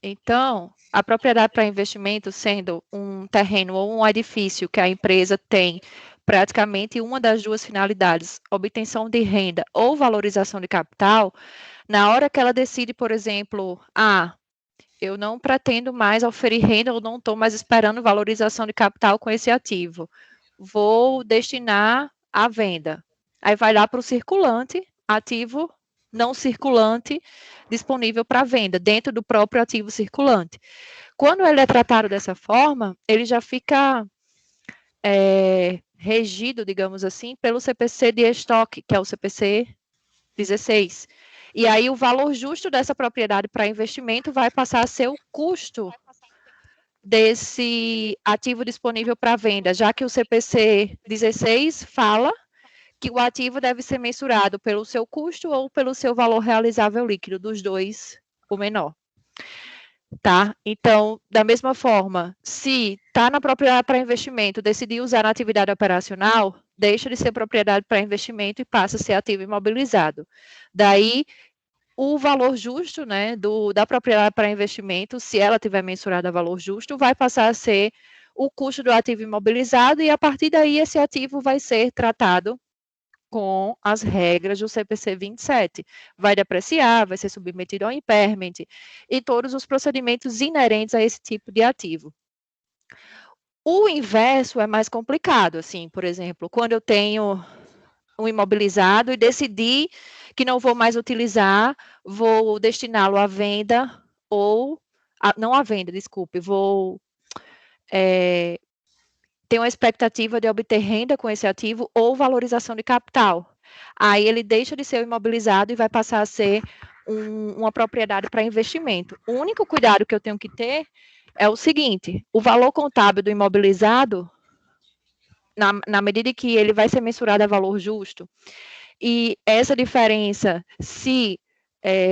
Então, a propriedade para investimento sendo um terreno ou um edifício que a empresa tem praticamente uma das duas finalidades, obtenção de renda ou valorização de capital, na hora que ela decide, por exemplo, eu não pretendo mais oferir renda, eu não estou mais esperando valorização de capital com esse ativo, vou destinar à venda. Aí vai lá para o circulante, ativo não circulante disponível para venda, dentro do próprio ativo circulante. Quando ele é tratado dessa forma, ele já fica regido, digamos assim, pelo CPC de estoque, que é o CPC 16. E aí o valor justo dessa propriedade para investimento vai passar a ser o custo desse ativo disponível para venda, já que o CPC 16 fala que o ativo deve ser mensurado pelo seu custo ou pelo seu valor realizável líquido, dos dois, o menor. Tá? Então, da mesma forma, se está na propriedade para investimento, decidir usar na atividade operacional, deixa de ser propriedade para investimento e passa a ser ativo imobilizado. Daí, o valor justo, né, da propriedade para investimento, se ela tiver mensurado a valor justo, vai passar a ser o custo do ativo imobilizado e, a partir daí, esse ativo vai ser tratado com as regras do CPC 27. Vai depreciar, vai ser submetido ao impairment e todos os procedimentos inerentes a esse tipo de ativo. O inverso é mais complicado, assim, por exemplo, quando eu tenho um imobilizado e decidi que não vou mais utilizar, vou destiná-lo à venda ou, não à venda, desculpe, vou ter uma expectativa de obter renda com esse ativo ou valorização de capital. Aí ele deixa de ser imobilizado e vai passar a ser uma propriedade para investimento. O único cuidado que eu tenho que ter é o seguinte: o valor contábil do imobilizado, na medida que ele vai ser mensurado a valor justo, e essa diferença, se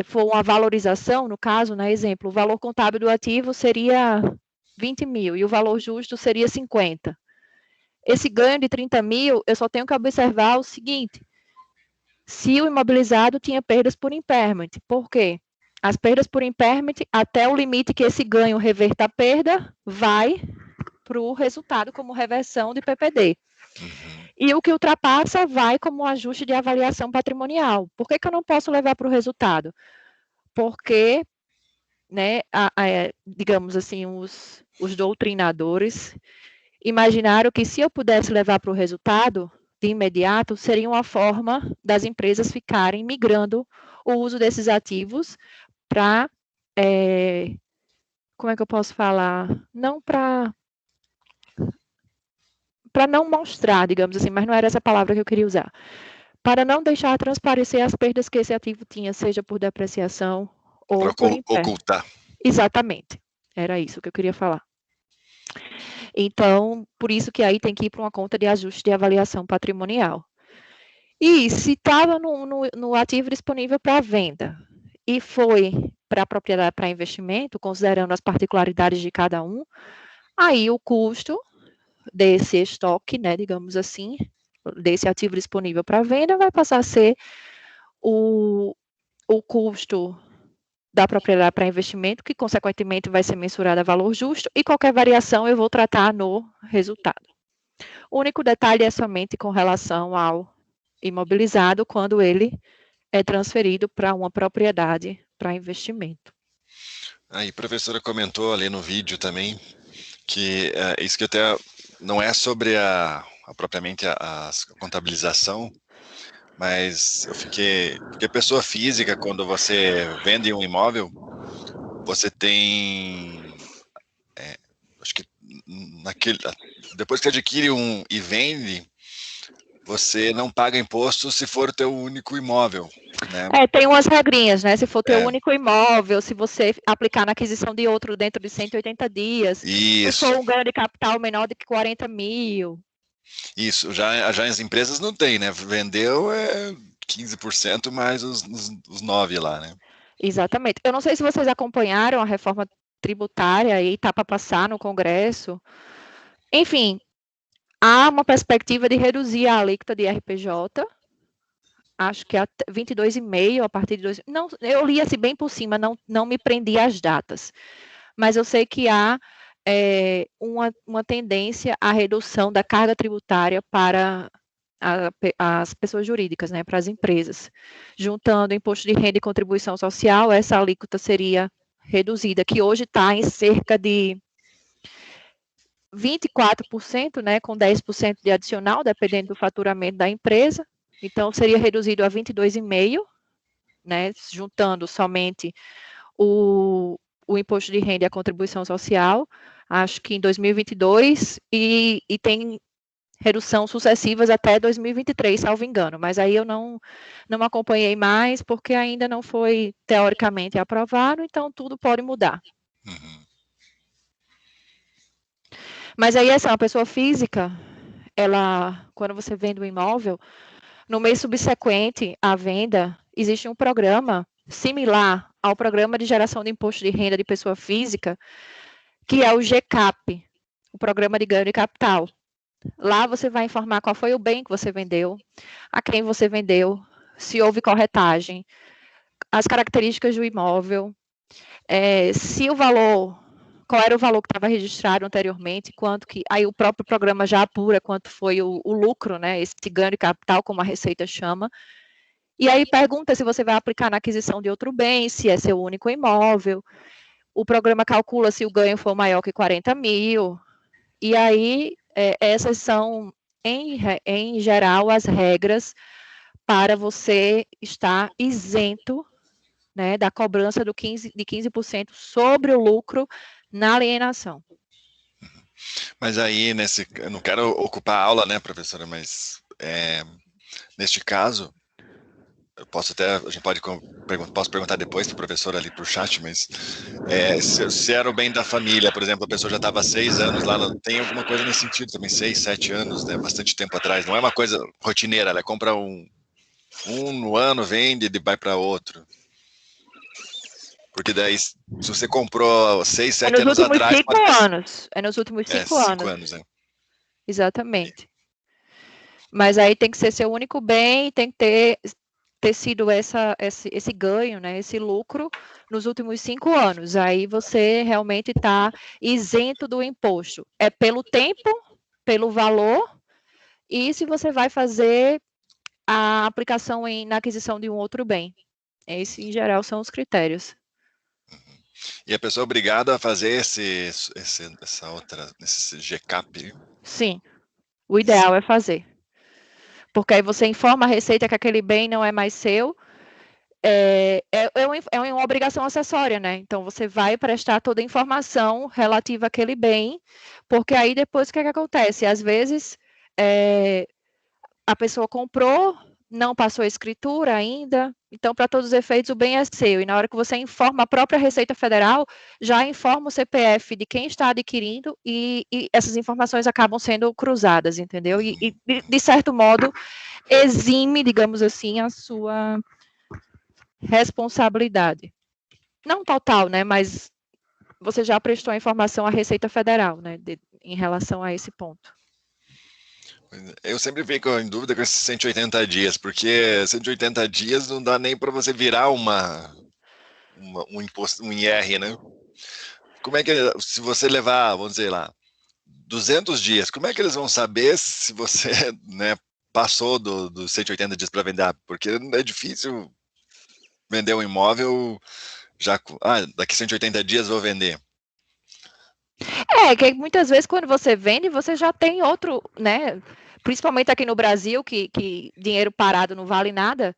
for uma valorização, no caso, né, exemplo, o valor contábil do ativo seria 20 mil e o valor justo seria 50. Esse ganho de 30 mil, eu só tenho que observar o seguinte: se o imobilizado tinha perdas por impairment. Por quê? As perdas por impairment, até o limite que esse ganho reverta a perda, vai para o resultado como reversão de PPD. E o que ultrapassa vai como ajuste de avaliação patrimonial. Por que eu não posso levar para o resultado? Porque, né, digamos assim, os doutrinadores imaginaram que se eu pudesse levar para o resultado de imediato, seria uma forma das empresas ficarem migrando o uso desses ativos para, como é que eu posso falar? Não para não mostrar, digamos assim, mas não era essa palavra que eu queria usar. Para não deixar transparecer as perdas que esse ativo tinha, seja por depreciação ou por impairment. Ocultar. Exatamente. Era isso que eu queria falar. Então, por isso que aí tem que ir para uma conta de ajuste de avaliação patrimonial. E se estava no ativo disponível para venda e foi para a propriedade para investimento, considerando as particularidades de cada um, aí o custo desse estoque, né, digamos assim, desse ativo disponível para venda, vai passar a ser o custo da propriedade para investimento, que consequentemente vai ser mensurado a valor justo, e qualquer variação eu vou tratar no resultado. O único detalhe é somente com relação ao imobilizado, quando ele é transferido para uma propriedade para investimento. Aí, a professora comentou ali no vídeo também que isso que até não é sobre propriamente a contabilização, mas eu fiquei... Porque pessoa física, quando você vende um imóvel, você tem... acho que depois que adquire e vende, você não paga imposto se for o teu único imóvel, né? Tem umas regrinhas, né? Se for teu único imóvel, se você aplicar na aquisição de outro dentro de 180 dias, Isso. se for um ganho de capital menor de 40 mil. Isso, já as empresas não tem, né? Vendeu 15% mais os 9 lá, né? Exatamente. Eu não sei se vocês acompanharam a reforma tributária e está para passar no Congresso. Enfim, há uma perspectiva de reduzir a alíquota de RPJ acho que 22,5 a partir de 2. Não, eu li assim bem por cima, não me prendi às datas. Mas eu sei que há uma tendência à redução da carga tributária para as pessoas jurídicas, né, para as empresas. Juntando imposto de renda e contribuição social, essa alíquota seria reduzida, que hoje está em cerca de 24%, né, com 10% de adicional, dependendo do faturamento da empresa. Então, seria reduzido a 22,5%, né, juntando somente o imposto de renda e a contribuição social, acho que em 2022, e tem redução sucessivas até 2023, salvo engano, mas aí eu não acompanhei mais, porque ainda não foi teoricamente aprovado, então tudo pode mudar. Uhum. Mas aí, essa pessoa física, ela, quando você vende um imóvel, no mês subsequente à venda, existe um programa similar ao programa de geração de imposto de renda de pessoa física, que é o GCAP, o Programa de Ganho de Capital. Lá você vai informar qual foi o bem que você vendeu, a quem você vendeu, se houve corretagem, as características do imóvel, se o valor, qual era o valor que estava registrado anteriormente, quanto que, aí o próprio programa já apura quanto foi o lucro, né, esse ganho de capital, como a Receita chama, e aí pergunta se você vai aplicar na aquisição de outro bem, se é seu único imóvel, o programa calcula se o ganho for maior que 40 mil, e aí essas são, em geral, as regras para você estar isento, né, da cobrança de 15% sobre o lucro na alienação. Mas aí, eu não quero ocupar a aula, né, professora, mas neste caso, a gente posso perguntar depois para o professor ali por chat, mas se era o bem da família, por exemplo, a pessoa já estava há 6 anos lá, tem alguma coisa nesse sentido também, 6, 7 anos, né, bastante tempo atrás, não é uma coisa rotineira, ela compra um no ano, vende e vai para outro. Porque daí, se você comprou 6, 7 anos atrás, pode ter... É nos últimos 5 5 anos. anos, né? Exatamente. Mas aí tem que ser seu único bem, tem que ter sido esse ganho, né, esse lucro nos últimos 5 anos. Aí você realmente está isento do imposto. É pelo tempo, pelo valor, e se você vai fazer a aplicação na aquisição de um outro bem. Esse, em geral, são os critérios. E a pessoa é obrigada a fazer esse GCAP? Sim, o ideal é fazer. Porque aí você informa a Receita que aquele bem não é mais seu, é uma obrigação acessória, né? Então, você vai prestar toda a informação relativa àquele bem, porque aí depois o que acontece? Às vezes, a pessoa comprou, não passou a escritura ainda, então, para todos os efeitos, o bem é seu. E na hora que você informa a própria Receita Federal, já informa o CPF de quem está adquirindo e essas informações acabam sendo cruzadas, entendeu? E de certo modo, exime, digamos assim, a sua responsabilidade. Não total, né? Mas você já prestou a informação à Receita Federal, né? Em relação a esse ponto. Eu sempre fico em dúvida com esses 180 dias, porque 180 dias não dá nem para você virar um imposto, um IR, né? Como é que, se você levar, vamos dizer lá, 200 dias, como é que eles vão saber se você, né, passou dos 180 dias para vender? Porque é difícil vender um imóvel já, daqui 180 dias vou vender. Que muitas vezes quando você vende, você já tem outro, né? Principalmente aqui no Brasil, que dinheiro parado não vale nada.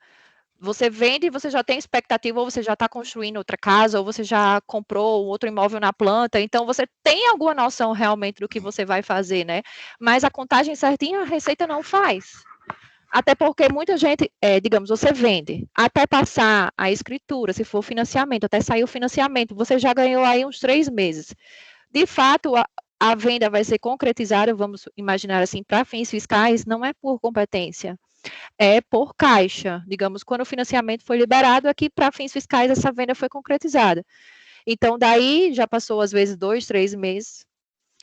Você vende e você já tem expectativa, ou você já está construindo outra casa, ou você já comprou outro imóvel na planta, então você tem alguma noção realmente do que você vai fazer, né? Mas a contagem certinha a Receita não faz. Até porque muita gente, digamos, você vende, até passar a escritura, se for financiamento, até sair o financiamento, você já ganhou aí uns 3 meses. De fato, a venda vai ser concretizada, vamos imaginar assim, para fins fiscais, não é por competência, é por caixa. Digamos, quando o financiamento foi liberado, aqui para fins fiscais essa venda foi concretizada. Então, daí já passou às vezes 2, 3 meses,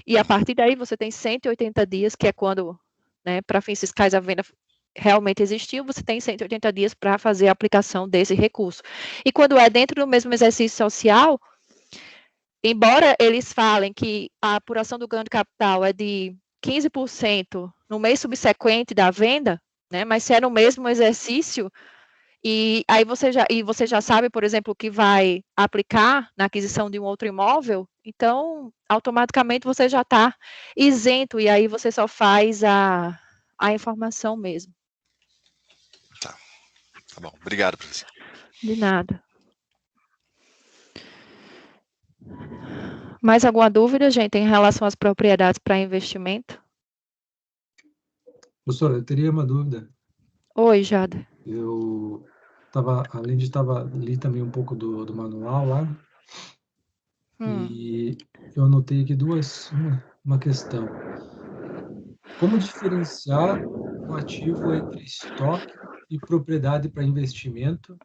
e a partir daí você tem 180 dias, que é quando, né, para fins fiscais a venda realmente existiu, você tem 180 dias para fazer a aplicação desse recurso. E quando é dentro do mesmo exercício social, embora eles falem que a apuração do ganho de capital é de 15% no mês subsequente da venda, né, mas se é no mesmo exercício, e aí você já sabe, por exemplo, que vai aplicar na aquisição de um outro imóvel, então automaticamente você já está isento, e aí você só faz a informação mesmo. Tá bom. Obrigado, professor. De nada. Mais alguma dúvida, gente, em relação às propriedades para investimento? Professora, eu teria uma dúvida. Oi, Jada. Eu li também um pouco do manual lá, e eu anotei aqui uma questão. Como diferenciar um ativo entre estoque e propriedade para investimento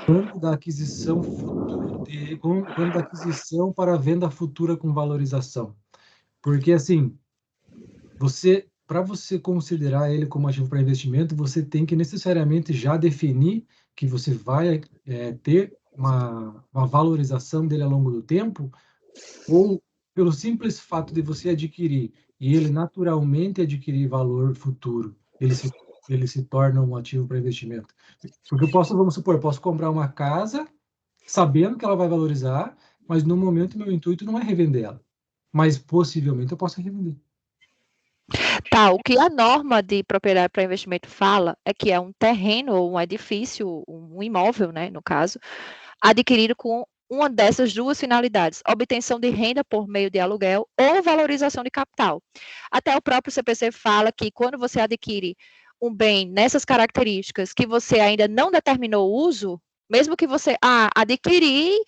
quando da aquisição para venda futura com valorização? Porque, assim, para você considerar ele como ativo para investimento, você tem que necessariamente já definir que você vai ter uma valorização dele ao longo do tempo, ou pelo simples fato de você adquirir e ele naturalmente adquirir valor futuro, ele se torna um ativo para investimento. Porque vamos supor, eu posso comprar uma casa sabendo que ela vai valorizar, mas no momento meu intuito não é revender ela. Mas possivelmente eu posso revender. Tá, o que a norma de propriedade para investimento fala é que é um terreno ou um edifício, um imóvel, né, no caso, adquirido com uma dessas duas finalidades, obtenção de renda por meio de aluguel ou valorização de capital. Até o próprio CPC fala que quando você adquire um bem nessas características que você ainda não determinou o uso, mesmo que você adquirir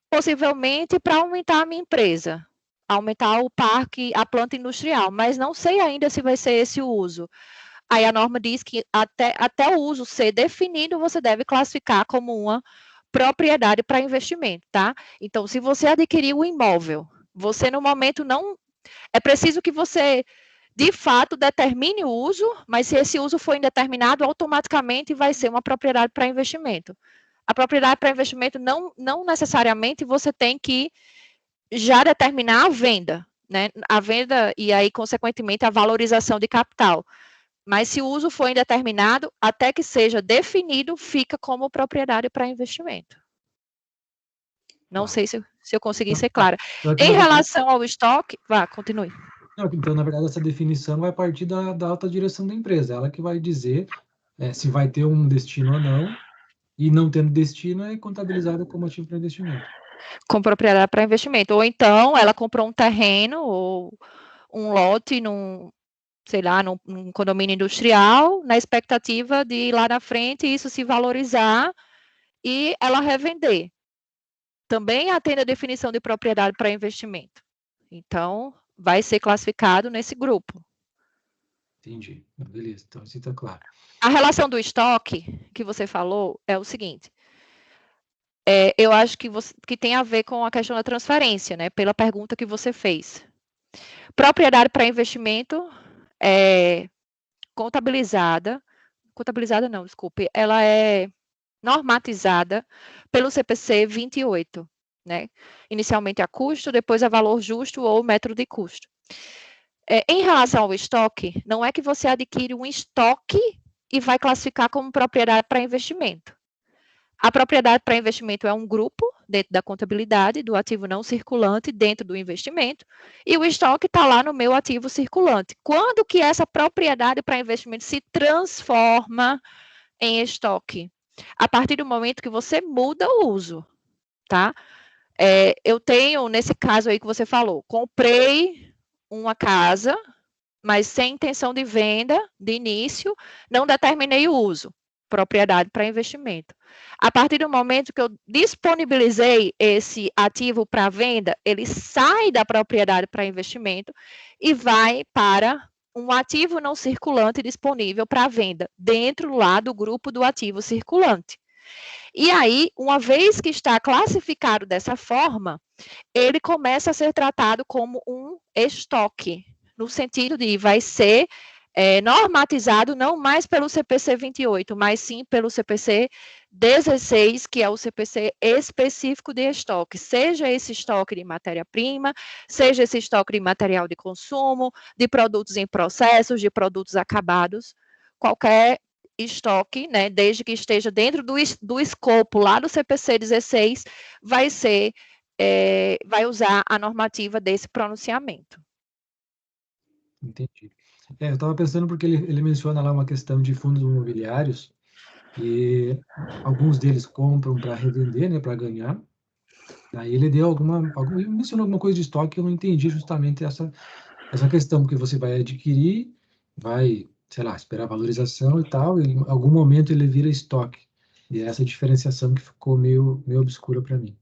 possivelmente para aumentar a minha empresa, aumentar o parque, a planta industrial, mas não sei ainda se vai ser esse o uso. Aí a norma diz que até o uso ser definido, você deve classificar como uma propriedade para investimento, tá? Então, se você adquirir o imóvel, você no momento não... É preciso que você, de fato, determine o uso, mas se esse uso for indeterminado, automaticamente vai ser uma propriedade para investimento. A propriedade para investimento não necessariamente você tem que já determinar a venda, né? A venda e aí, consequentemente, a valorização de capital. Mas se o uso for indeterminado, até que seja definido, fica como propriedade para investimento. Não sei se eu consegui ser clara. Em relação ao estoque, continue. Então, na verdade, essa definição vai partir da alta direção da empresa. Ela que vai dizer se vai ter um destino ou não, e não tendo destino é contabilizada como ativo para investimento. Com propriedade para investimento. Ou então, ela comprou um terreno ou um lote num condomínio industrial, na expectativa de lá na frente isso se valorizar e ela revender. Também atende a definição de propriedade para investimento. Então, vai ser classificado nesse grupo. Entendi. Beleza, então isso está claro. A relação do estoque que você falou é o seguinte. Eu acho que tem a ver com a questão da transferência, né? Pela pergunta que você fez. Propriedade para investimento é contabilizada não, desculpe, ela é normatizada pelo CPC 28, né? Inicialmente a custo, depois a valor justo ou metro de custo. Em relação ao estoque, não é que você adquire um estoque e vai classificar como propriedade para investimento. A propriedade para investimento é um grupo dentro da contabilidade do ativo não circulante dentro do investimento, e o estoque está lá no meu ativo circulante. Quando que essa propriedade para investimento se transforma em estoque? A partir do momento que você muda o uso, tá? Eu tenho, nesse caso aí que você falou, comprei uma casa, mas sem intenção de venda de início, não determinei o uso. Propriedade para investimento. A partir do momento que eu disponibilizei esse ativo para venda, ele sai da propriedade para investimento e vai para um ativo não circulante disponível para venda, dentro lá do grupo do ativo circulante. E aí, uma vez que está classificado dessa forma, ele começa a ser tratado como um estoque, no sentido de vai ser normatizado não mais pelo CPC 28, mas sim pelo CPC 16, que é o CPC específico de estoque, seja esse estoque de matéria-prima, seja esse estoque de material de consumo, de produtos em processos, de produtos acabados, qualquer estoque, né, desde que esteja dentro do escopo lá do CPC 16, vai usar a normativa desse pronunciamento. Entendi. Eu estava pensando porque ele menciona lá uma questão de fundos imobiliários e alguns deles compram para revender, né, para ganhar. Aí ele deu ele mencionou alguma coisa de estoque que eu não entendi justamente essa questão, porque você vai adquirir, vai, sei lá, esperar valorização e tal, e em algum momento ele vira estoque. E é essa diferenciação que ficou meio obscura para mim.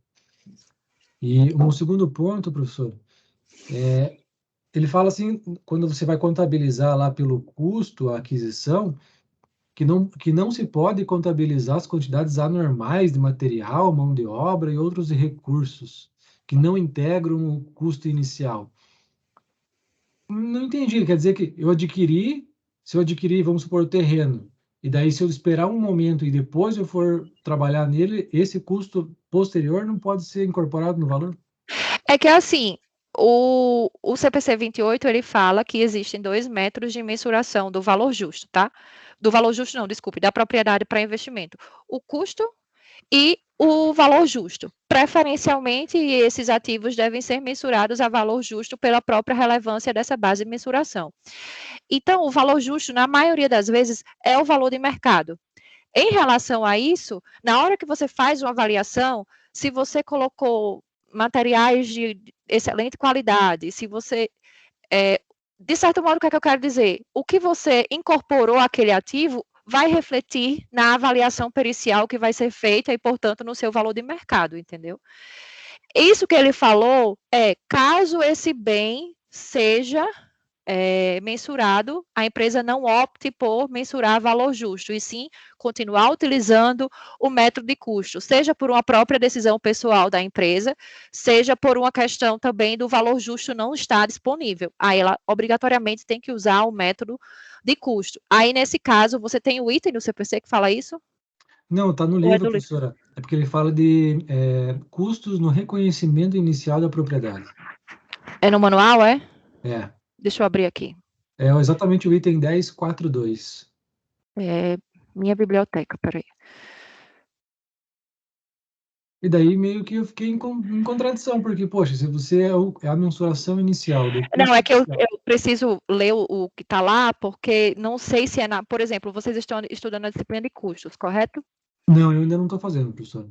E um segundo ponto, professor, ele fala assim, quando você vai contabilizar lá pelo custo a aquisição, que não se pode contabilizar as quantidades anormais de material, mão de obra e outros recursos que não integram o custo inicial. Não entendi, quer dizer que se eu adquirir, vamos supor, o terreno, e daí se eu esperar um momento e depois eu for trabalhar nele, esse custo posterior não pode ser incorporado no valor? É que assim, o CPC 28, ele fala que existem 2 métodos de mensuração do valor justo, tá? Do valor justo não, desculpe, da propriedade para investimento. O custo e o valor justo. Preferencialmente, esses ativos devem ser mensurados a valor justo pela própria relevância dessa base de mensuração. Então, o valor justo, na maioria das vezes, é o valor de mercado. Em relação a isso, na hora que você faz uma avaliação, se você colocou materiais de excelente qualidade, se você, de certo modo, o que é que eu quero dizer? O que você incorporou àquele ativo vai refletir na avaliação pericial que vai ser feita e, portanto, no seu valor de mercado, entendeu? Isso que ele falou caso esse bem seja mensurado, a empresa não opte por mensurar valor justo, e sim continuar utilizando o método de custo, seja por uma própria decisão pessoal da empresa, seja por uma questão também do valor justo não estar disponível. Aí ela obrigatoriamente tem que usar o método de custo. Aí, nesse caso, você tem o item no CPC que fala isso? Não, está no livro, professora. É porque ele fala de custos no reconhecimento inicial da propriedade. É no manual, é? É. Deixa eu abrir aqui. É exatamente o item 10.4.2. Minha biblioteca, peraí. E daí meio que eu fiquei em contradição, porque, poxa, se você é a mensuração inicial do custo... Não, é que eu preciso ler o que está lá, porque não sei se é por exemplo, vocês estão estudando a disciplina de custos, correto? Não, eu ainda não estou fazendo, professor.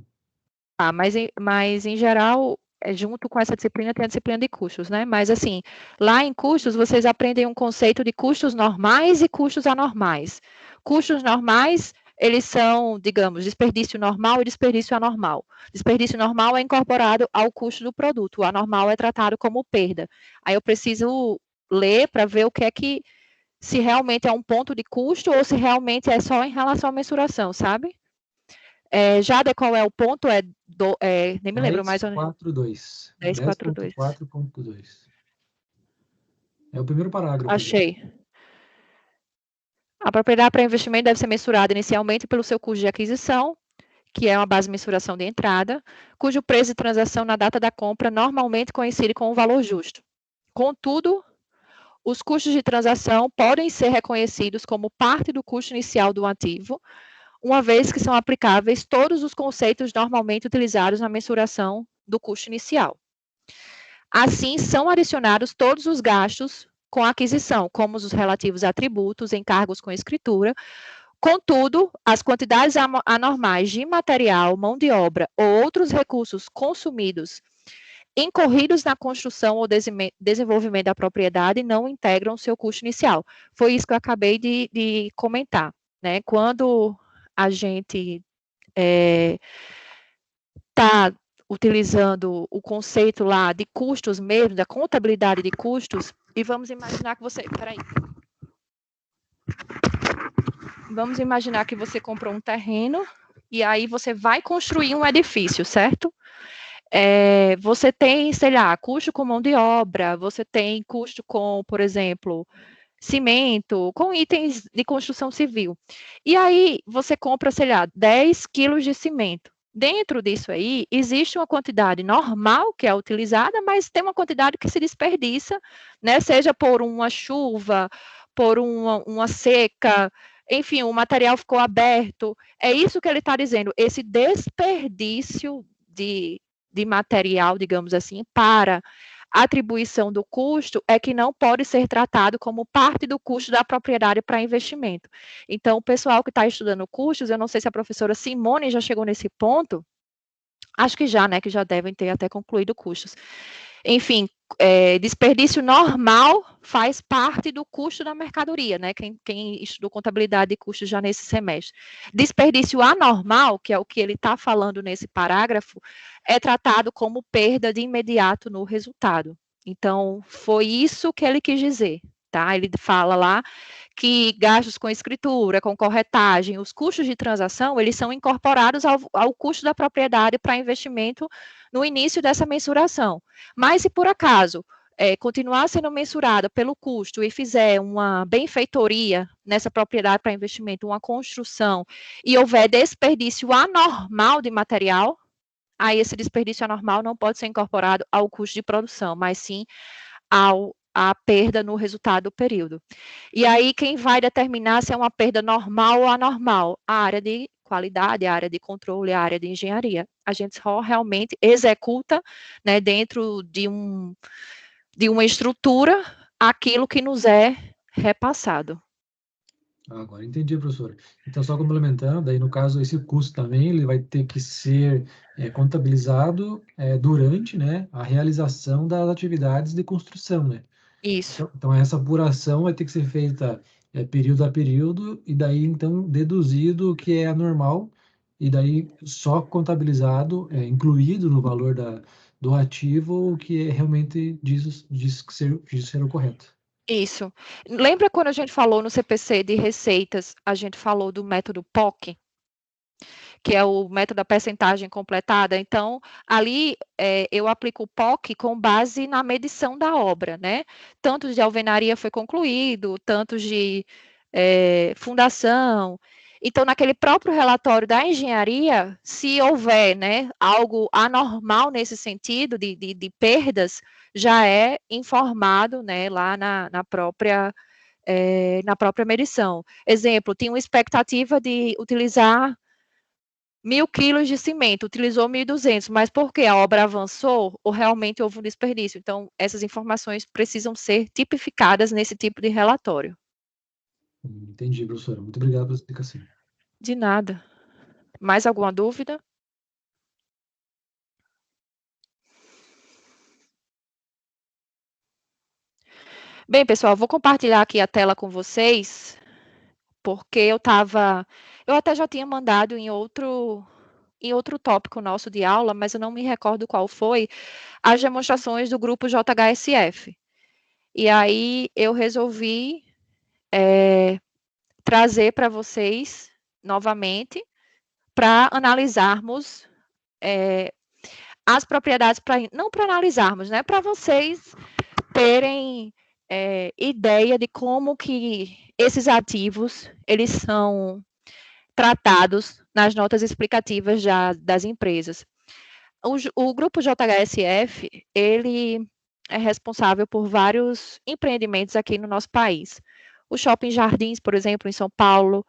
Mas em geral, junto com essa disciplina, tem a disciplina de custos, né? Mas assim, lá em custos, vocês aprendem um conceito de custos normais e custos anormais. Custos normais, eles são, digamos, desperdício normal e desperdício anormal. Desperdício normal é incorporado ao custo do produto, o anormal é tratado como perda. Aí eu preciso ler para ver o que é que, se realmente é um ponto de custo ou se realmente é só em relação à mensuração, sabe? Jada, qual é o ponto? Nem me lembro mais. 10.4.2. 10.4.2. 10.4.2. É o primeiro parágrafo. Achei. A propriedade para investimento deve ser mensurada inicialmente pelo seu custo de aquisição, que é uma base de mensuração de entrada, cujo preço de transação na data da compra normalmente coincide com o valor justo. Contudo, os custos de transação podem ser reconhecidos como parte do custo inicial do ativo, uma vez que são aplicáveis todos os conceitos normalmente utilizados na mensuração do custo inicial. Assim, são adicionados todos os gastos com a aquisição, como os relativos a tributos, encargos com escritura. Contudo, as quantidades anormais de material, mão de obra ou outros recursos consumidos incorridos na construção ou desenvolvimento da propriedade não integram seu custo inicial. Foi isso que eu acabei de comentar, né? Quando a gente está utilizando o conceito lá de custos mesmo, da contabilidade de custos, e vamos imaginar que você... Peraí. Vamos imaginar que você comprou um terreno e aí você vai construir um edifício, certo? Você tem, sei lá, custo com mão de obra, você tem custo com, por exemplo, cimento, com itens de construção civil. E aí você compra, sei lá, 10 quilos de cimento. Dentro disso aí, existe uma quantidade normal que é utilizada, mas tem uma quantidade que se desperdiça, né? Seja por uma chuva, por uma seca, enfim, o material ficou aberto. É isso que ele está dizendo, esse desperdício de material, digamos assim, para atribuição do custo é que não pode ser tratado como parte do custo da propriedade para investimento. Então, o pessoal que está estudando custos, eu não sei se a professora Simone já chegou nesse ponto, acho que já, né, que já devem ter até concluído custos. Enfim, desperdício normal faz parte do custo da mercadoria, né? Quem estudou contabilidade de custos já nesse semestre. Desperdício anormal, que é o que ele está falando nesse parágrafo, é tratado como perda de imediato no resultado. Então, foi isso que ele quis dizer, tá? Ele fala lá que gastos com escritura, com corretagem, os custos de transação, eles são incorporados ao custo da propriedade para investimento no início dessa mensuração. Mas se por acaso continuar sendo mensurada pelo custo e fizer uma benfeitoria nessa propriedade para investimento, uma construção, e houver desperdício anormal de material, aí esse desperdício anormal não pode ser incorporado ao custo de produção, mas sim a perda no resultado do período. E aí, quem vai determinar se é uma perda normal ou anormal? A área de qualidade, a área de controle, a área de engenharia. A gente só realmente executa, né, dentro de uma estrutura aquilo que nos é repassado. Agora entendi, professora. Então, só complementando, daí no caso, esse custo também ele vai ter que ser contabilizado durante, né, a realização das atividades de construção, né? Isso. Então, essa apuração vai ter que ser feita período a período, e daí, então, deduzido o que é anormal, e daí só contabilizado, incluído no valor do ativo, o que realmente diz ser o correto. Isso. Lembra quando a gente falou no CPC de receitas, a gente falou do método POC? Que é o método da percentagem completada. Então, ali eu aplico o POC com base na medição da obra, né? Tanto de alvenaria foi concluído, tanto de fundação. Então, naquele próprio relatório da engenharia, se houver, né, algo anormal nesse sentido de perdas, já é informado, né, lá na própria medição. Exemplo, tinha uma expectativa de utilizar 1.000 quilos de cimento, utilizou 1.200, mas porque a obra avançou ou realmente houve um desperdício? Então, essas informações precisam ser tipificadas nesse tipo de relatório. Entendi, professora. Muito obrigado pela explicação. De nada. Mais alguma dúvida? Bem, pessoal, vou compartilhar aqui a tela com vocês, porque eu até já tinha mandado em outro tópico nosso de aula, mas eu não me recordo qual foi, as demonstrações do grupo JHSF. E aí eu resolvi trazer para vocês novamente para analisarmos as propriedades, não para analisarmos, né? Para vocês terem ideia de como que esses ativos eles são tratados nas notas explicativas das empresas. O grupo JHSF, ele é responsável por vários empreendimentos aqui no nosso país. O Shopping Jardins, por exemplo, em São Paulo,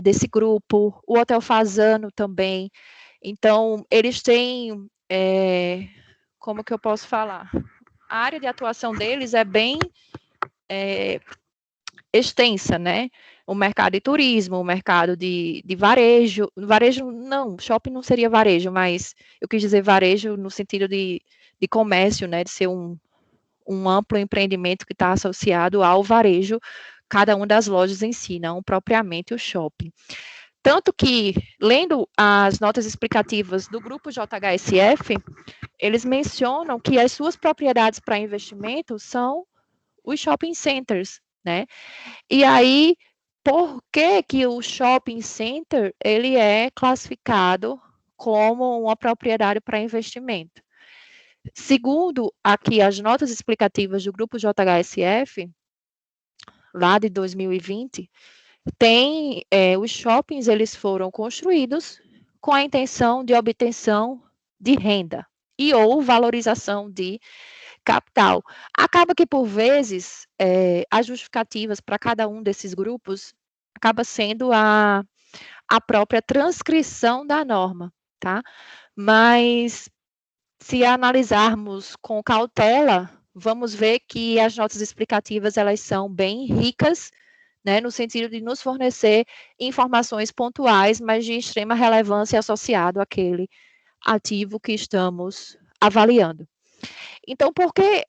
desse grupo, o Hotel Fazano também. Então, eles têm, como que eu posso falar? A área de atuação deles é bem extensa, né? O mercado de turismo, o mercado de varejo não, shopping não seria varejo, mas eu quis dizer varejo no sentido de comércio, né? De ser um amplo empreendimento que está associado ao varejo, cada uma das lojas em si, não propriamente o shopping. Tanto que, lendo as notas explicativas do grupo JHSF, eles mencionam que as suas propriedades para investimento são os shopping centers, né? E aí, por que o shopping center ele é classificado como uma propriedade para investimento? Segundo aqui as notas explicativas do grupo JHSF, lá de 2020, os shoppings, eles foram construídos com a intenção de obtenção de renda ou valorização de capital. Acaba que, por vezes, as justificativas para cada um desses grupos acaba sendo a própria transcrição da norma, tá? Mas, se analisarmos com cautela, vamos ver que as notas explicativas, elas são bem ricas, né, no sentido de nos fornecer informações pontuais, mas de extrema relevância associado àquele ativo que estamos avaliando. Então, por que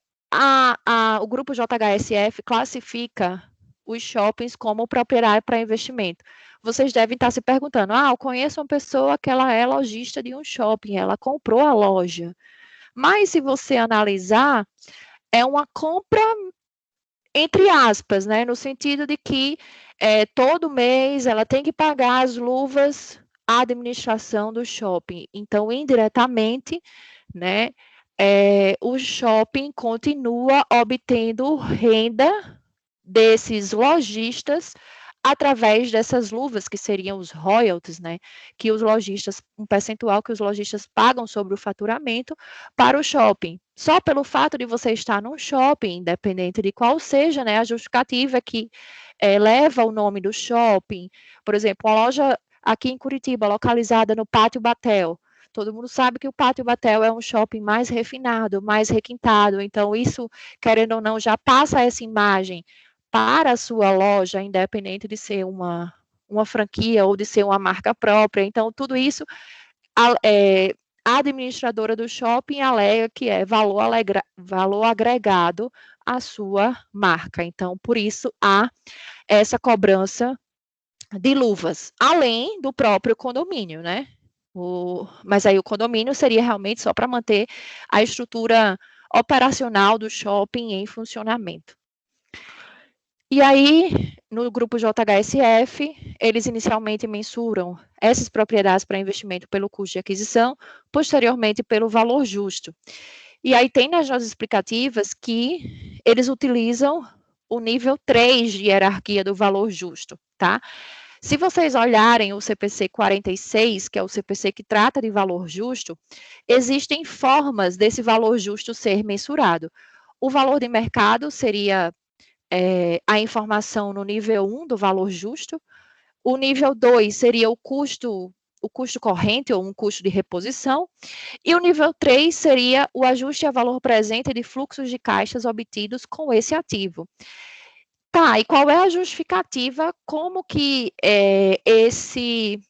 o grupo JHSF classifica os shoppings como propriedade para investimento? Vocês devem estar se perguntando, eu conheço uma pessoa que ela é lojista de um shopping, ela comprou a loja. Mas, se você analisar, é uma compra, entre aspas, né, no sentido de que todo mês ela tem que pagar as luvas à administração do shopping. Então, indiretamente, né, o shopping continua obtendo renda desses lojistas através dessas luvas, que seriam os royalties, né, que os lojistas, um percentual que os lojistas pagam sobre o faturamento para o shopping. Só pelo fato de você estar num shopping, independente de qual seja, né, a justificativa que leva o nome do shopping. Por exemplo, uma loja aqui em Curitiba, localizada no Pátio Batel. Todo mundo sabe que o Pátio Batel é um shopping mais refinado, mais requintado. Então, isso, querendo ou não, já passa essa imagem para a sua loja, independente de ser uma franquia ou de ser uma marca própria. Então, tudo isso, a administradora do shopping alega que é valor agregado à sua marca. Então, por isso, há essa cobrança de luvas, além do próprio condomínio, né? Mas aí o condomínio seria realmente só para manter a estrutura operacional do shopping em funcionamento. E aí, no grupo JHSF, eles inicialmente mensuram essas propriedades para investimento pelo custo de aquisição, posteriormente pelo valor justo. E aí tem nas notas explicativas que eles utilizam o nível 3 de hierarquia do valor justo, tá? Se vocês olharem o CPC 46, que é o CPC que trata de valor justo, existem formas desse valor justo ser mensurado. O valor de mercado seria a informação no nível 1 do valor justo. O nível 2 seria o custo corrente ou um custo de reposição. E o nível 3 seria o ajuste a valor presente de fluxos de caixas obtidos com esse ativo. Tá, e qual é a justificativa, como que esse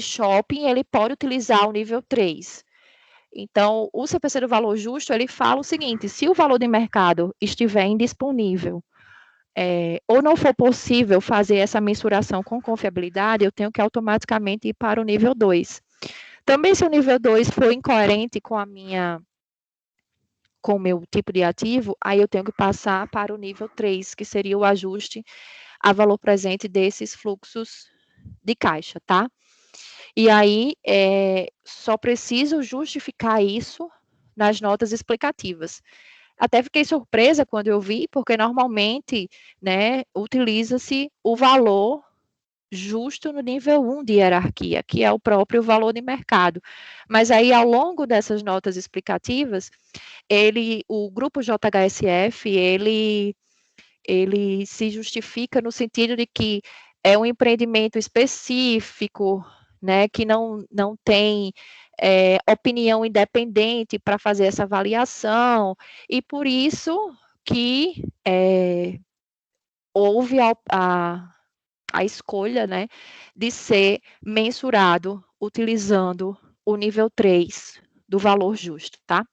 shopping ele pode utilizar o nível 3? Então, o CPC do valor justo, ele fala o seguinte: se o valor de mercado estiver indisponível, ou não for possível fazer essa mensuração com confiabilidade, eu tenho que automaticamente ir para o nível 2. Também, se o nível 2 for incoerente com o meu tipo de ativo, aí eu tenho que passar para o nível 3, que seria o ajuste a valor presente desses fluxos de caixa, tá? E aí, só preciso justificar isso nas notas explicativas. Até fiquei surpresa quando eu vi, porque normalmente, né, utiliza-se o valor justo no nível 1 de hierarquia, que é o próprio valor de mercado. Mas aí, ao longo dessas notas explicativas, o grupo JHSF, ele se justifica no sentido de que é um empreendimento específico, né, que não tem opinião independente para fazer essa avaliação, e por isso que houve a escolha, né, de ser mensurado utilizando o nível 3 do valor justo, tá?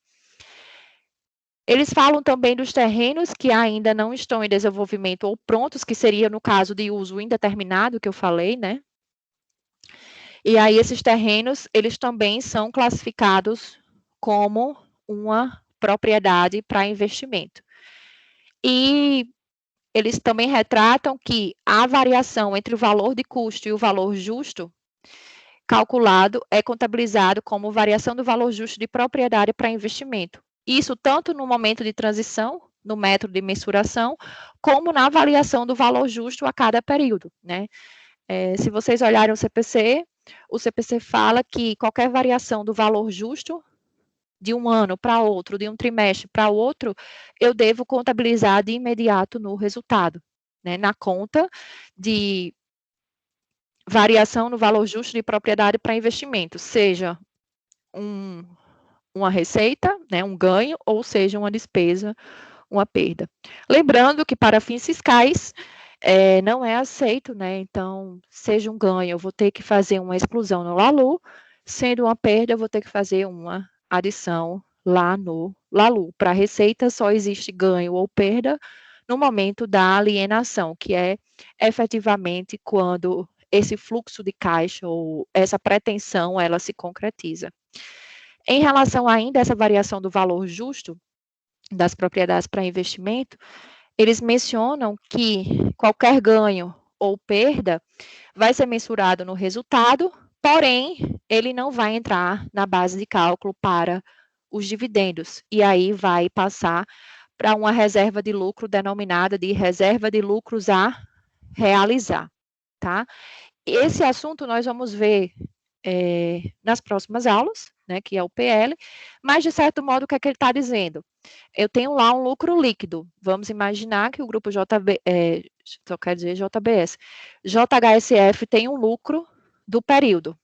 Eles falam também dos terrenos que ainda não estão em desenvolvimento ou prontos, que seria no caso de uso indeterminado, que eu falei, né? E aí esses terrenos, eles também são classificados como uma propriedade para investimento. E eles também retratam que a variação entre o valor de custo e o valor justo calculado é contabilizado como variação do valor justo de propriedade para investimento. Isso tanto no momento de transição, no método de mensuração, como na avaliação do valor justo a cada período, né? Se vocês olharem o CPC fala que qualquer variação do valor justo de um ano para outro, de um trimestre para outro, eu devo contabilizar de imediato no resultado, né? Na conta de variação no valor justo de propriedade para investimento, seja uma receita, né, um ganho, ou seja, uma despesa, uma perda. Lembrando que para fins fiscais não é aceito, né? Então, seja um ganho, eu vou ter que fazer uma exclusão no LALU, sendo uma perda, eu vou ter que fazer uma adição lá no LALU. Para receita, só existe ganho ou perda no momento da alienação, que é efetivamente quando esse fluxo de caixa ou essa pretensão, ela se concretiza. Em relação ainda a essa variação do valor justo das propriedades para investimento, eles mencionam que qualquer ganho ou perda vai ser mensurado no resultado, porém, ele não vai entrar na base de cálculo para os dividendos, e aí vai passar para uma reserva de lucro denominada de reserva de lucros a realizar, tá? Esse assunto nós vamos ver nas próximas aulas, né, que é o PL, mas de certo modo o que é que ele está dizendo? Eu tenho lá um lucro líquido, vamos imaginar que o grupo só quer dizer JBS, JHSF tem um lucro do período.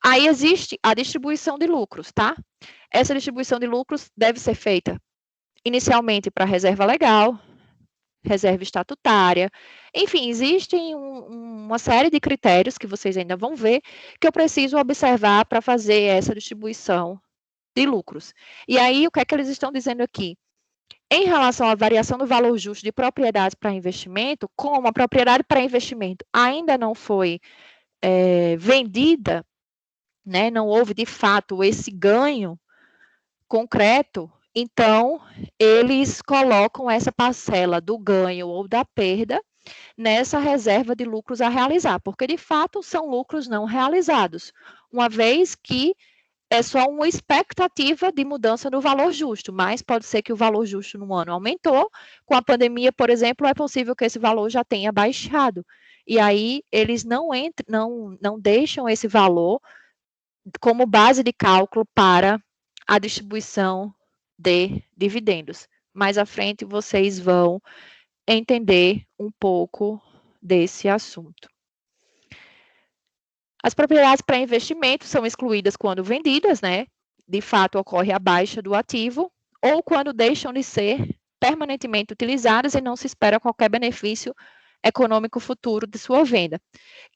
Aí existe a distribuição de lucros, tá? Essa distribuição de lucros deve ser feita inicialmente para reserva legal, reserva estatutária, enfim, existem uma série de critérios que vocês ainda vão ver que eu preciso observar para fazer essa distribuição de lucros. E aí, o que é que eles estão dizendo aqui? Em relação à variação do valor justo de propriedades para investimento, como a propriedade para investimento ainda não foi vendida, né, não houve de fato esse ganho concreto, então eles colocam essa parcela do ganho ou da perda nessa reserva de lucros a realizar, porque de fato são lucros não realizados, uma vez que é só uma expectativa de mudança no valor justo, mas pode ser que o valor justo no ano aumentou, com a pandemia, por exemplo, é possível que esse valor já tenha baixado, e aí eles não deixam esse valor como base de cálculo para a distribuição de dividendos. Mais à frente vocês vão entender um pouco desse assunto. As propriedades para investimento são excluídas quando vendidas, né? De fato, ocorre a baixa do ativo, ou quando deixam de ser permanentemente utilizadas e não se espera qualquer benefício econômico futuro de sua venda,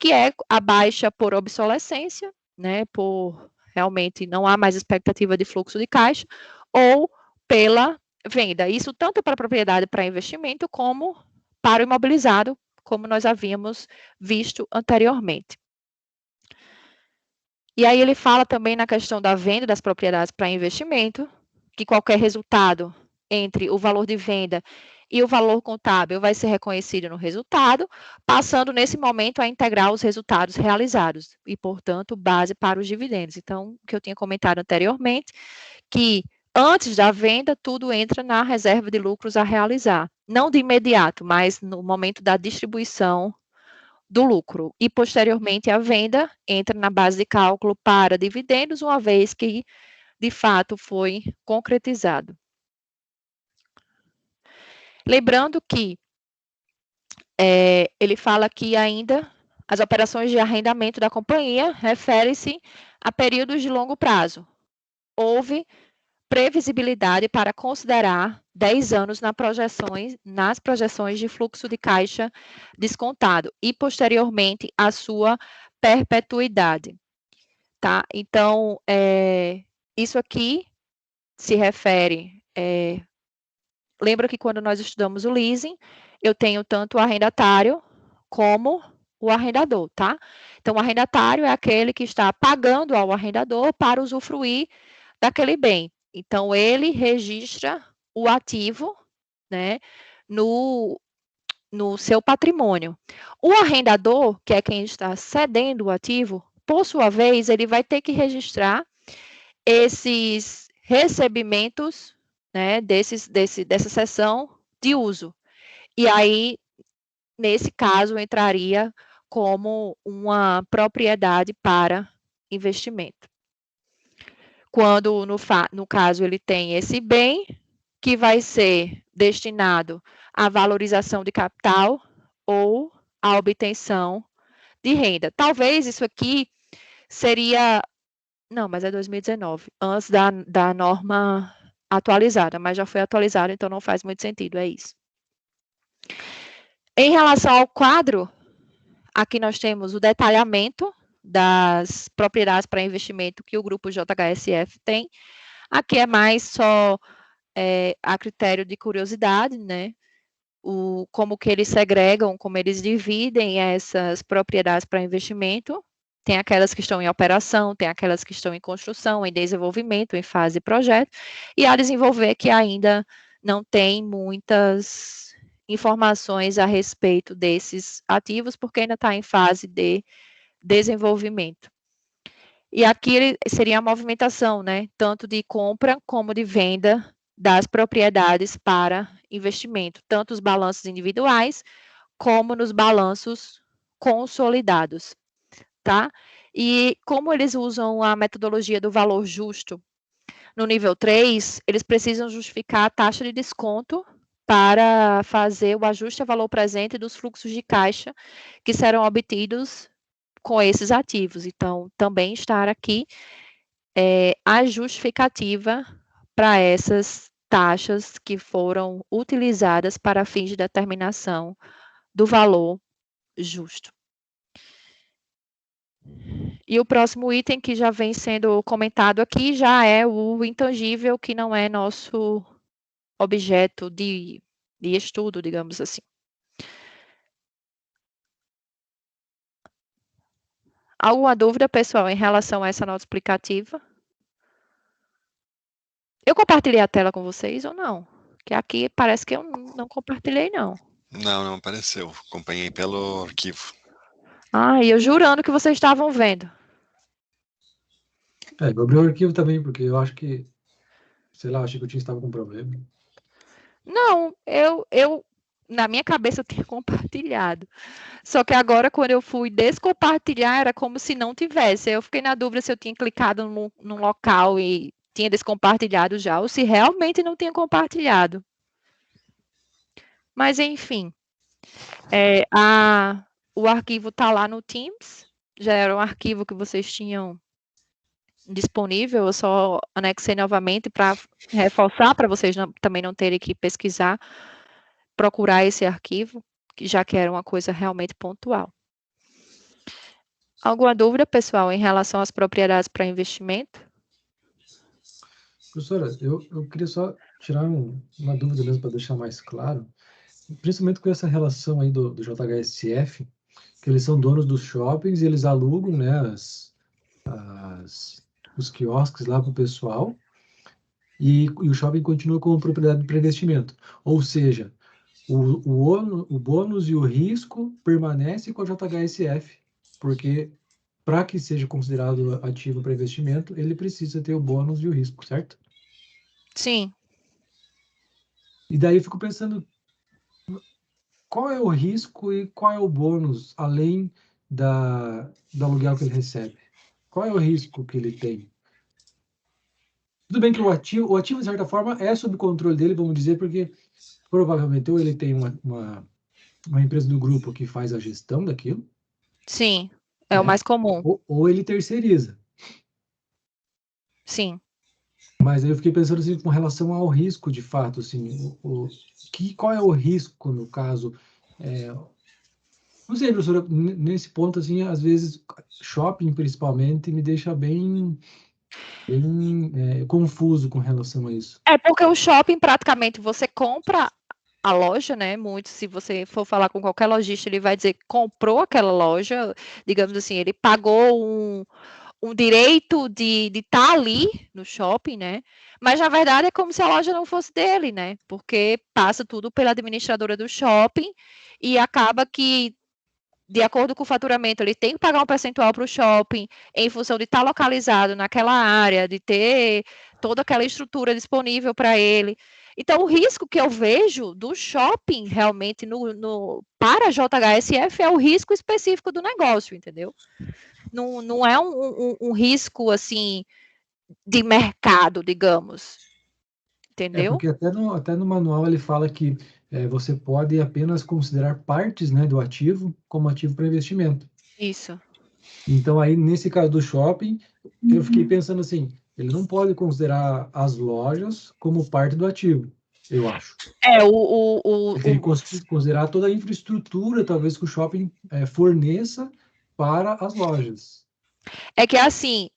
que é a baixa por obsolescência, né? Por realmente não há mais expectativa de fluxo de caixa, ou pela venda. Isso tanto para a propriedade para investimento como para o imobilizado, como nós havíamos visto anteriormente. E aí ele fala também na questão da venda das propriedades para investimento, que qualquer resultado entre o valor de venda e o valor contábil vai ser reconhecido no resultado, passando nesse momento a integrar os resultados realizados e, portanto, base para os dividendos. Então, o que eu tinha comentado anteriormente, que antes da venda, tudo entra na reserva de lucros a realizar. Não de imediato, mas no momento da distribuição do lucro. E, posteriormente, a venda entra na base de cálculo para dividendos, uma vez que, de fato, foi concretizado. Lembrando que ele fala que ainda as operações de arrendamento da companhia referem-se a períodos de longo prazo. Houve previsibilidade para considerar 10 anos nas projeções de fluxo de caixa descontado e, posteriormente, a sua perpetuidade. Tá? Então, isso aqui se refere... lembra que quando nós estudamos o leasing, eu tenho tanto o arrendatário como o arrendador, tá? Então, o arrendatário é aquele que está pagando ao arrendador para usufruir daquele bem. Então, ele registra o ativo, né, no seu patrimônio. O arrendador, que é quem está cedendo o ativo, por sua vez, ele vai ter que registrar esses recebimentos né, dessa seção de uso. E aí, nesse caso, entraria como uma propriedade para investimento. Quando, no caso, ele tem esse bem, que vai ser destinado à valorização de capital ou à obtenção de renda. Talvez isso aqui seria... Não, mas é 2019, antes da norma atualizada, mas já foi atualizada, então não faz muito sentido, é isso. Em relação ao quadro, aqui nós temos o detalhamento das propriedades para investimento que o grupo JHSF tem. Aqui é mais só a critério de curiosidade, né? Como que eles segregam, como eles dividem essas propriedades para investimento. Tem aquelas que estão em operação, tem aquelas que estão em construção, em desenvolvimento, em fase de projeto, e a desenvolver que ainda não tem muitas informações a respeito desses ativos, porque ainda está em fase de desenvolvimento. E aqui seria a movimentação, né, tanto de compra como de venda das propriedades para investimento, tanto os balanços individuais como nos balanços consolidados, tá? E como eles usam a metodologia do valor justo no nível 3, eles precisam justificar a taxa de desconto para fazer o ajuste a valor presente dos fluxos de caixa que serão obtidos com esses ativos. Então, também estar aqui a justificativa para essas taxas que foram utilizadas para fins de determinação do valor justo. E o próximo item que já vem sendo comentado aqui já é o intangível, que não é nosso objeto de estudo, digamos assim. Alguma dúvida, pessoal, em relação a essa nota explicativa? Eu compartilhei a tela com vocês ou não? Que aqui parece que eu não compartilhei, não. Não apareceu. Acompanhei pelo arquivo. Ah, e eu jurando que vocês estavam vendo. Eu abri o arquivo também, porque eu acho que, sei lá, achei que o Tim estava com problema. Não, eu na minha cabeça eu tinha compartilhado. Só que agora, quando eu fui descompartilhar, era como se não tivesse. Eu fiquei na dúvida se eu tinha clicado num local e tinha descompartilhado já, ou se realmente não tinha compartilhado. Mas, enfim, o arquivo está lá no Teams, já era um arquivo que vocês tinham disponível, eu só anexei novamente para reforçar, para vocês também não terem que pesquisar, procurar esse arquivo, já que era uma coisa realmente pontual. Alguma dúvida, pessoal, em relação às propriedades para investimento? Professora, eu queria só tirar uma dúvida mesmo para deixar mais claro, principalmente com essa relação aí do JHSF, que eles são donos dos shoppings e eles alugam, né, os quiosques lá para o pessoal, e o shopping continua como propriedade para investimento. Ou seja, o bônus e o risco permanece com a JHSF, porque para que seja considerado ativo para investimento, ele precisa ter o bônus e o risco, certo? Sim. E daí eu fico pensando, qual é o risco e qual é o bônus, além do aluguel que ele recebe? Qual é o risco que ele tem? Tudo bem que o ativo, de certa forma, é sob controle dele, vamos dizer, porque provavelmente ou ele tem uma empresa do grupo que faz a gestão daquilo. Sim, é né? o mais comum. Ou ele terceiriza. Sim. Mas aí eu fiquei pensando assim, com relação ao risco, de fato, assim, qual é o risco, no caso? Não sei, professora, nesse ponto, assim, às vezes, shopping, principalmente, me deixa bem confuso com relação a isso. É porque o shopping, praticamente, você compra a loja, né? Muito, se você for falar com qualquer lojista, ele vai dizer que comprou aquela loja, digamos assim, ele pagou um direito de estar ali no shopping, né? Mas na verdade é como se a loja não fosse dele, né? Porque passa tudo pela administradora do shopping e acaba que de acordo com o faturamento, ele tem que pagar um percentual para o shopping, em função de estar localizado naquela área, de ter toda aquela estrutura disponível para ele. Então, o risco que eu vejo do shopping, realmente, para a JHSF, é o risco específico do negócio, entendeu? Não é um risco, assim, de mercado, digamos. Entendeu? Porque até no manual ele fala que você pode apenas considerar partes, né, do ativo como ativo para investimento. Isso. Então, aí, nesse caso do shopping, eu fiquei pensando assim, ele não pode considerar as lojas como parte do ativo, eu acho. Ele tem que considerar toda a infraestrutura, talvez, que o shopping forneça para as lojas. É que, assim,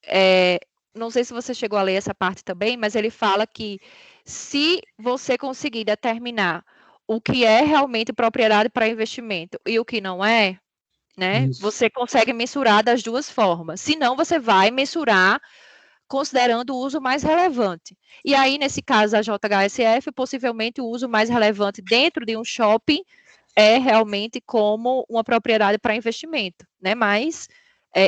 não sei se você chegou a ler essa parte também, mas ele fala que se você conseguir determinar o que é realmente propriedade para investimento e o que não é, né? Isso. Você consegue mensurar das duas formas. Se não, você vai mensurar considerando o uso mais relevante. E aí, nesse caso, a JHSF, possivelmente o uso mais relevante dentro de um shopping é realmente como uma propriedade para investimento, né? Mas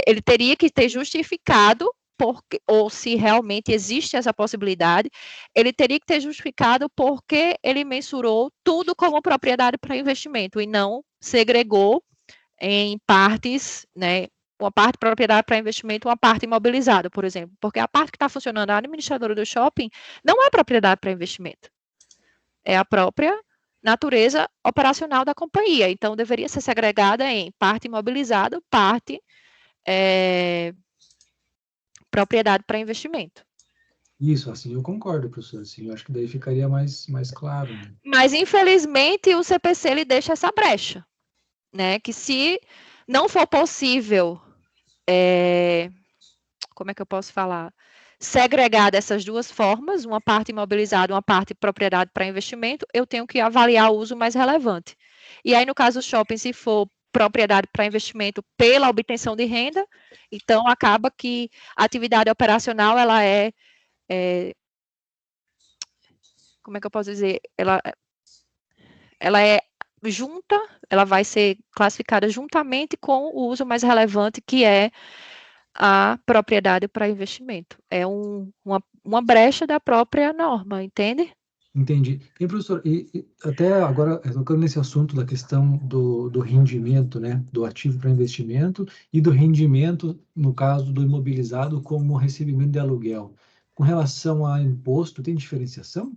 ele teria que ter justificado, porque, ou se realmente existe essa possibilidade, ele teria que ter justificado porque ele mensurou tudo como propriedade para investimento e não segregou em partes, né? Uma parte propriedade para investimento, uma parte imobilizada, por exemplo. Porque a parte que está funcionando, a administradora do shopping, não é propriedade para investimento. É a própria natureza operacional da companhia. Então, deveria ser segregada em parte imobilizada, parte propriedade para investimento. Isso, assim eu concordo, professor. Assim, eu acho que daí ficaria mais claro. Né? Mas, infelizmente, o CPC ele deixa essa brecha, né? Que se não for possível, como é que eu posso falar? Segregar dessas duas formas, uma parte imobilizada, uma parte propriedade para investimento, eu tenho que avaliar o uso mais relevante. E aí, no caso do shopping, se for propriedade para investimento pela obtenção de renda, então acaba que a atividade operacional, ela como é que eu posso dizer? Ela é junta, ela vai ser classificada juntamente com o uso mais relevante, que é a propriedade para investimento. É uma brecha da própria norma, entende? Entendi. E, professor, até agora, tocando nesse assunto da questão do rendimento, né, do ativo para investimento e do rendimento, no caso do imobilizado, como recebimento de aluguel. Com relação a imposto, tem diferenciação?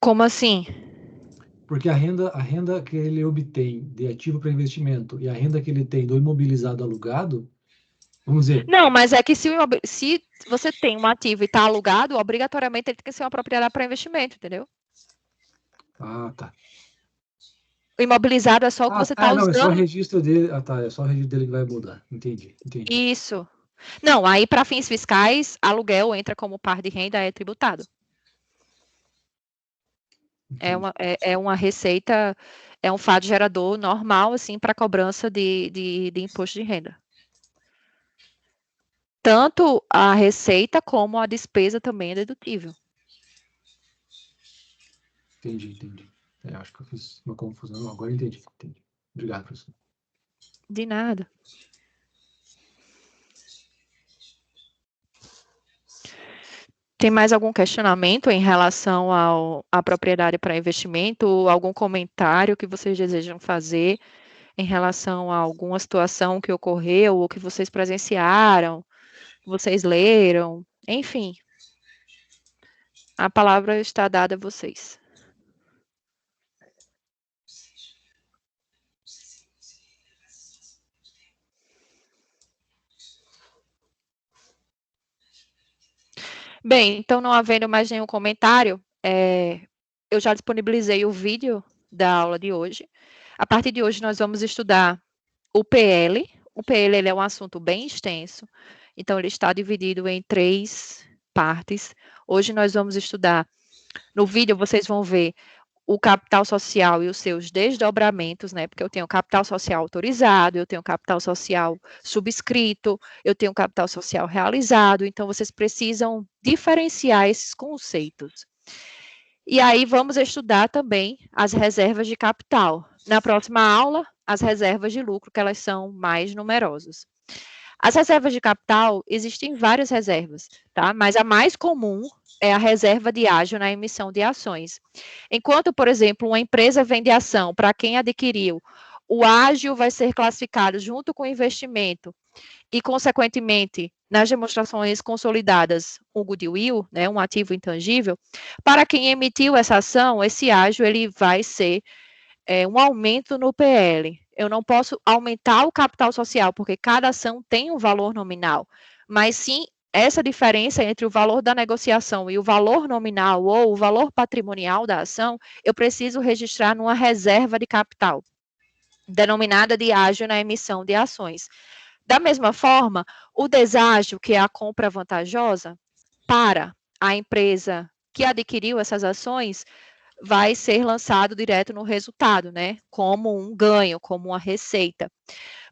Como assim? Porque a renda que ele obtém de ativo para investimento e a renda que ele tem do imobilizado alugado, vamos dizer... Não, mas é que se você tem um ativo e está alugado, obrigatoriamente ele tem que ser uma propriedade para investimento, entendeu? Ah, tá. O imobilizado é só o que você está não, é só o usando. registro dele. Ah, tá, é só o registro dele que vai mudar. Entendi. Isso. Não, aí para fins fiscais, aluguel entra como par de renda, é tributado. É uma receita, é um fato gerador normal, assim, para cobrança de imposto de renda. Tanto a receita como a despesa também é dedutível. Entendi. Acho que eu fiz uma confusão. Agora entendi. Obrigado, professor. De nada. Tem mais algum questionamento em relação à propriedade para investimento? Ou algum comentário que vocês desejam fazer em relação a alguma situação que ocorreu ou que vocês presenciaram, que vocês leram? Enfim, a palavra está dada a vocês. Bem, então, não havendo mais nenhum comentário, eu já disponibilizei o vídeo da aula de hoje. A partir de hoje, nós vamos estudar o PL. O PL ele é um assunto bem extenso, então ele está dividido em 3 partes. Hoje nós vamos estudar, no vídeo vocês vão ver o capital social e os seus desdobramentos, né? Porque eu tenho capital social autorizado, eu tenho capital social subscrito, eu tenho capital social realizado, então vocês precisam diferenciar esses conceitos. E aí vamos estudar também as reservas de capital. Na próxima aula, as reservas de lucro, que elas são mais numerosas. As reservas de capital, existem várias reservas, tá? Mas a mais comum é a reserva de ágio na emissão de ações. Enquanto, por exemplo, uma empresa vende ação para quem adquiriu, o ágio vai ser classificado junto com o investimento e, consequentemente, nas demonstrações consolidadas, o goodwill, né, um ativo intangível, para quem emitiu essa ação, esse ágio ele vai ser um aumento no PL. Eu não posso aumentar o capital social, porque cada ação tem um valor nominal, mas sim essa diferença entre o valor da negociação e o valor nominal ou o valor patrimonial da ação, eu preciso registrar numa reserva de capital, denominada de ágio na emissão de ações. Da mesma forma, o deságio, que é a compra vantajosa, para a empresa que adquiriu essas ações, vai ser lançado direto no resultado, né? Como um ganho, como uma receita.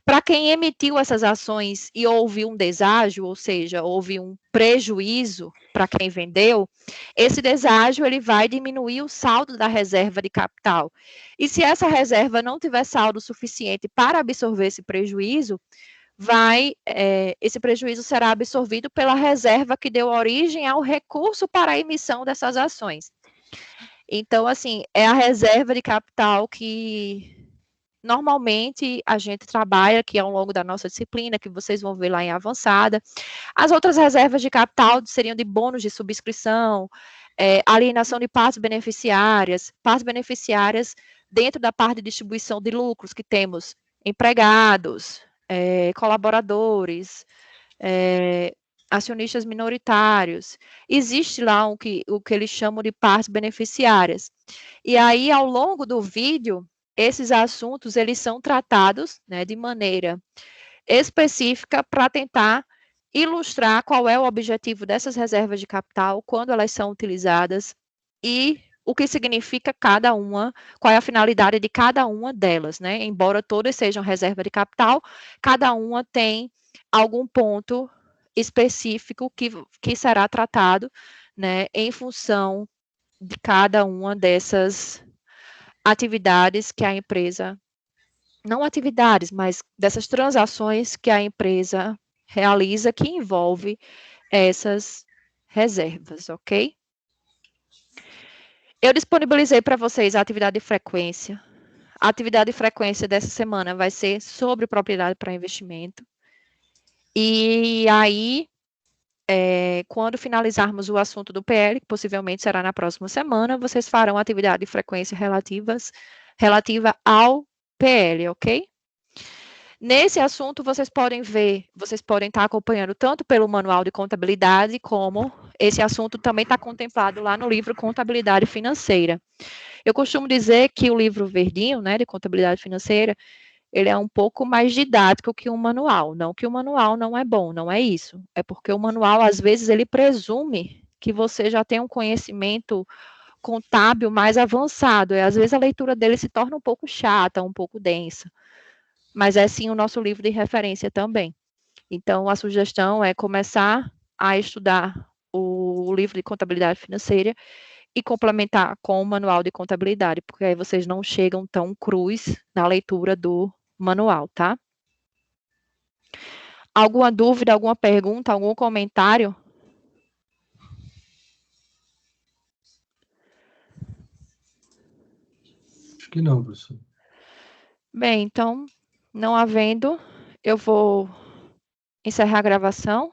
Para quem emitiu essas ações e houve um deságio, ou seja, houve um prejuízo para quem vendeu, esse deságio ele vai diminuir o saldo da reserva de capital. E se essa reserva não tiver saldo suficiente para absorver esse prejuízo, esse prejuízo será absorvido pela reserva que deu origem ao recurso para a emissão dessas ações. Então, assim, é a reserva de capital que normalmente a gente trabalha aqui ao longo da nossa disciplina, que vocês vão ver lá em avançada. As outras reservas de capital seriam de bônus de subscrição, alienação de partes beneficiárias dentro da parte de distribuição de lucros, que temos empregados, colaboradores, acionistas minoritários. Existe lá o que eles chamam de partes beneficiárias. E aí, ao longo do vídeo, esses assuntos, eles são tratados, né, de maneira específica para tentar ilustrar qual é o objetivo dessas reservas de capital, quando elas são utilizadas e o que significa cada uma, qual é a finalidade de cada uma delas, né? Embora todas sejam reserva de capital, cada uma tem algum ponto específico que será tratado, né, em função de cada uma dessas atividades que a empresa, não atividades, mas dessas transações que a empresa realiza que envolve essas reservas, ok? Eu disponibilizei para vocês a atividade de frequência. A atividade de frequência dessa semana vai ser sobre propriedade para investimento. E aí, quando finalizarmos o assunto do PL, que possivelmente será na próxima semana, vocês farão a atividade de frequência relativa ao PL, ok? Nesse assunto, vocês podem estar acompanhando tanto pelo manual de contabilidade, como esse assunto também está contemplado lá no livro Contabilidade Financeira. Eu costumo dizer que o livro verdinho, né, de contabilidade financeira, ele é um pouco mais didático que um manual. Não que o manual não é bom, não é isso. É porque o manual, às vezes, ele presume que você já tem um conhecimento contábil mais avançado. E, às vezes, a leitura dele se torna um pouco chata, um pouco densa. Mas é, sim, o nosso livro de referência também. Então, a sugestão é começar a estudar o livro de contabilidade financeira e complementar com o manual de contabilidade, porque aí vocês não chegam tão crus na leitura do manual, tá? Alguma dúvida, alguma pergunta, algum comentário? Acho que não, professor. Bem, então, não havendo, eu vou encerrar a gravação.